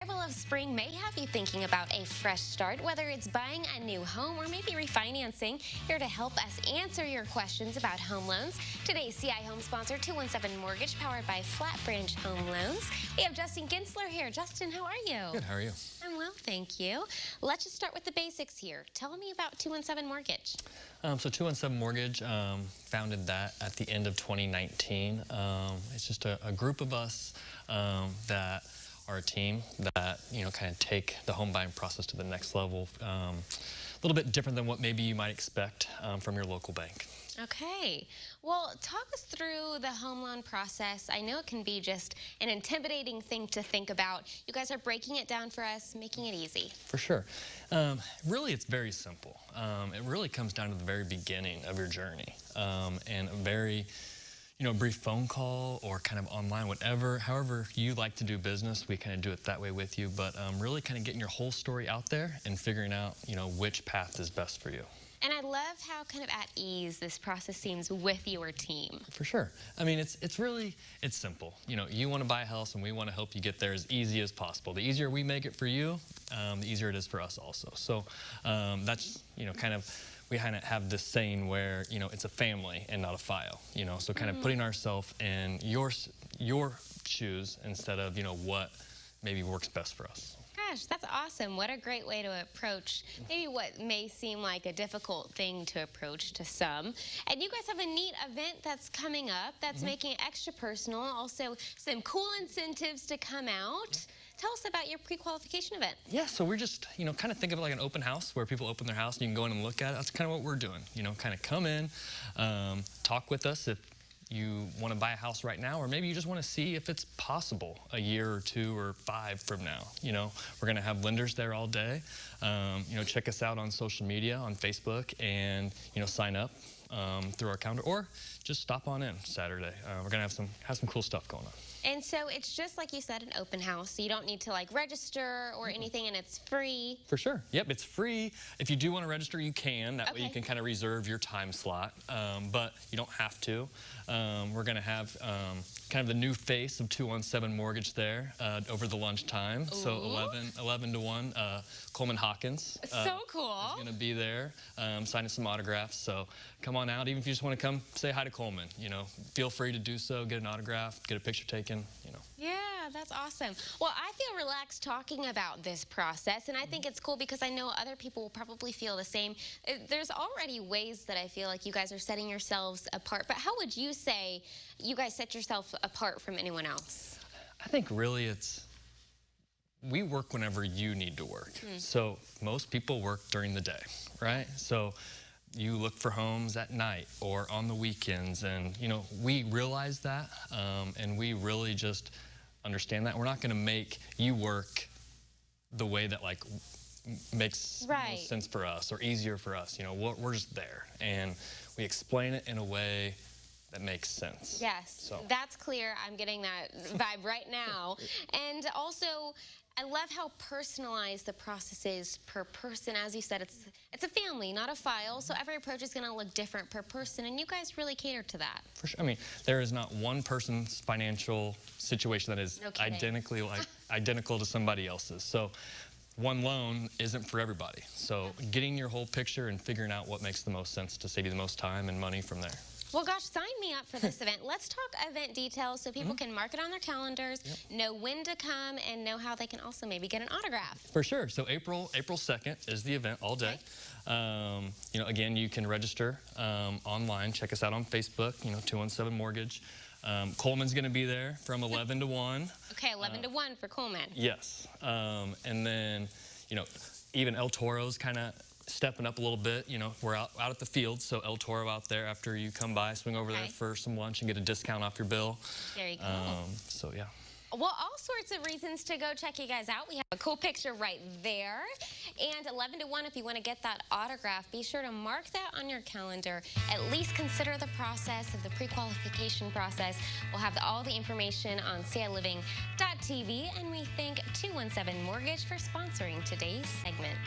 Arrival of spring may have you thinking about a fresh start, whether it's buying a new home or maybe refinancing. Here to help us answer your questions about home loans, today's CI Home sponsor, 217 Mortgage, powered by Flat Branch Home Loans. We have Justin Ginsler here. Justin, how are you? Good, how are you? I'm well, thank you. Let's just start with the basics here. Tell me about 217 Mortgage. So 217 Mortgage, founded that at the end of 2019. It's just a group of us that are a team that, kind of take the home buying process to the next level. A little bit different than what maybe you might expect from your local bank. Okay. Well, talk us through the home loan process. I know it can be just an intimidating thing to think about. You guys are breaking it down for us, making it easy. For sure. Really, it's very simple. It really comes down to the very beginning of your journey, and a very brief phone call or kind of online, however you like to do business, we kind of do it that way with you. But really kind of getting your whole story out there and figuring out, which path is best for you. And I love how kind of at ease this process seems with your team. For sure. I mean, it's simple. You want to buy a house and we want to help you get there as easy as possible. The easier we make it for you, the easier it is for us also. So that's, we kind of have this saying where, it's a family and not a file, so kind of putting ourselves in your shoes instead of, what maybe works best for us. Gosh, that's awesome. What a great way to approach maybe what may seem like a difficult thing to approach to some. And you guys have a neat event that's coming up that's making it extra personal. Also, some cool incentives to come out. Tell us about your pre-qualification event. Yeah, so we're just, kind of think of it like an open house where people open their house and you can go in and look at it. That's kind of what we're doing. Kind of come in, talk with us if you want to buy a house right now, or maybe you just want to see if it's possible a year or 2 or 5 from now. We're going to have lenders there all day. Check us out on social media, on Facebook, and sign up through our calendar, or just stop on in Saturday. We're going to have some cool stuff going on. And so it's just like you said, an open house, so you don't need to register or anything, and it's free. For sure. Yep, it's free. If you do want to register, you can. That way you can kind of reserve your time slot, but you don't have to. We're going to have kind of the new face of 217 Mortgage there over the lunchtime. Ooh. So 11 to 1, Coleman Hawkins. So cool. Is going to be there signing some autographs. So come on out. Even if you just want to come say hi to Coleman, feel free to do so. Get an autograph, get a picture taken. Yeah, that's awesome. Well, I feel relaxed talking about this process, and I think it's cool because I know other people will probably feel the same. There's already ways that I feel like you guys are setting yourselves apart, but how would you say you guys set yourself apart from anyone else? I think really we work whenever you need to work. So most people work during the day, right? So you look for homes at night or on the weekends, and we realize that, and we really just understand that. We're not going to make you work the way that makes most sense for us or easier for us. We're just there, and we explain it in a way that makes sense. Yes, that's clear. I'm getting that vibe right now. And also, I love how personalized the process is per person. As you said, it's a family, not a file, so every approach is going to look different per person, and you guys really cater to that. For sure. I mean, there is not one person's financial situation that is identical to somebody else's. So one loan isn't for everybody. So getting your whole picture and figuring out what makes the most sense to save you the most time and money from there. Well, gosh, sign me up for this event. Let's talk event details so people can mark it on their calendars, know when to come, and know how they can also maybe get an autograph. For sure. So April 2nd is the event all day. Again, you can register online. Check us out on Facebook, 217 Mortgage. Coleman's going to be there from 11 to 1. Okay, 11 to 1 for Coleman. Yes. And then, even El Toro's kind of stepping up a little bit. We're out at the field, so El Toro out there after you come by, swing over there for some lunch and get a discount off your bill. There you go. So yeah. Well, all sorts of reasons to go check you guys out. We have a cool picture right there. And 11 to 1, if you want to get that autograph, be sure to mark that on your calendar. At least consider the process of the pre-qualification process. We'll have all the information on CILiving.tv, and we thank 217 Mortgage for sponsoring today's segment.